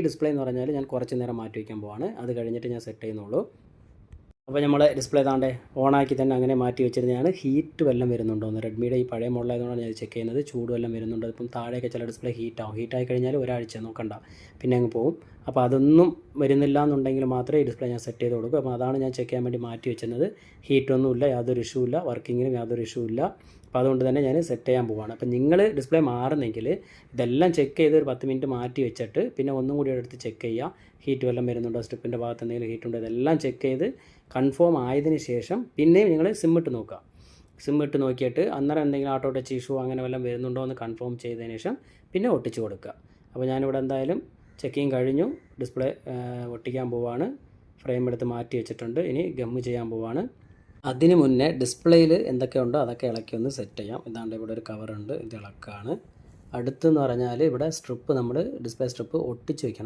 Display എന്ന് പറഞ്ഞാൽ ഞാൻ കുറച്ച് നേരം മാറ്റി വയ്ക്കാൻ പോവാണ്. അത് കഴിഞ്ഞിട്ട് ഞാൻ സെറ്റ് ചെയ്യുന്നുള്ളൂ. അപ്പോൾ നമ്മൾ ഡിസ്പ്ലേ താണ്ടെ ഓണാക്കി തന്നെ അങ്ങനെ മാറ്റി വെച്ചിരുന്നതാണ്. ഹീറ്റ് വല്ലതും വരുന്നുണ്ടോ എന്ന്, റെഡ്മിയുടെ ഈ പഴയ മോഡലായതുകൊണ്ടാണ് ഞാൻ ചെക്ക് ചെയ്യുന്നത്. ചൂട് വല്ലതും വരുന്നുണ്ടോ, ഇപ്പം താഴെയൊക്കെ ചില ഡിസ്പ്ലേ ഹീറ്റായി കഴിഞ്ഞാൽ ഒരാഴ്ച നോക്കണ്ട, പിന്നെ അങ്ങ് പോകും. അപ്പോൾ അതൊന്നും വരുന്നില്ല എന്നുണ്ടെങ്കിൽ മാത്രമേ ഈ ഡിസ്പ്ലേ ഞാൻ സെറ്റ് ചെയ്ത് കൊടുക്കൂ. അപ്പോൾ അതാണ് ഞാൻ ചെക്ക് ചെയ്യാൻ വേണ്ടി മാറ്റി വെച്ചിരുന്നത്. ഹീറ്റൊന്നുമില്ല, യാതൊരു ഇഷ്യൂ ഇല്ല, വർക്കിങ്ങിനും യാതൊരു ഇഷ്യൂ ഇല്ല. അപ്പോൾ അതുകൊണ്ട് തന്നെ ഞാൻ സെറ്റ് ചെയ്യാൻ പോവുകയാണ്. അപ്പോൾ നിങ്ങൾ ഡിസ്പ്ലേ മാറുന്നെങ്കിൽ ഇതെല്ലാം ചെക്ക് ചെയ്ത് ഒരു 10 മിനിറ്റ് മാറ്റി വെച്ചിട്ട് പിന്നെ ഒന്നും കൂടി എടുത്ത് ചെക്ക് ചെയ്യുക. ഹീറ്റ് വല്ലതും വരുന്നുണ്ടോ, സ്ട്രിപ്പിൻ്റെ ഭാഗത്ത് എന്തെങ്കിലും ഹീറ്റ് ഉണ്ടോ, ഇതെല്ലാം ചെക്ക് ചെയ്ത് കൺഫേം ആയതിന് ശേഷം പിന്നെയും നിങ്ങൾ സിമ്മിട്ട് നോക്കുക. സിമ്മിട്ട് നോക്കിയിട്ട് അന്നേരം എന്തെങ്കിലും ഓട്ടോ ടച്ച് ഇഷ്യൂ അങ്ങനെ വല്ലതും വരുന്നുണ്ടോ എന്ന് കൺഫേം ചെയ്തതിന് ശേഷം പിന്നെ ഒട്ടിച്ച് കൊടുക്കുക. അപ്പോൾ ഞാനിവിടെ എന്തായാലും ചെക്കിങ് കഴിഞ്ഞു. ഡിസ്പ്ലേ ഒട്ടിക്കാൻ പോവാണ്. ഫ്രെയിം എടുത്ത് മാറ്റി വെച്ചിട്ടുണ്ട്. ഇനി ഗമ്മ് ചെയ്യാൻ പോവാണ്. അതിന് മുന്നേ ഡിസ്പ്ലേയിൽ എന്തൊക്കെയുണ്ടോ അതൊക്കെ ഇളക്കി ഒന്ന് സെറ്റ് ചെയ്യാം. ഇതാണ്ട് ഇവിടെ ഒരു കവറുണ്ട്, ഇത് ഇളക്കാണ്. അടുത്തെന്ന് പറഞ്ഞാൽ ഇവിടെ സ്ട്രിപ്പ്, നമ്മൾ ഡിസ്പ്ലേ സ്ട്രിപ്പ് ഒട്ടിച്ച് വെക്കണം.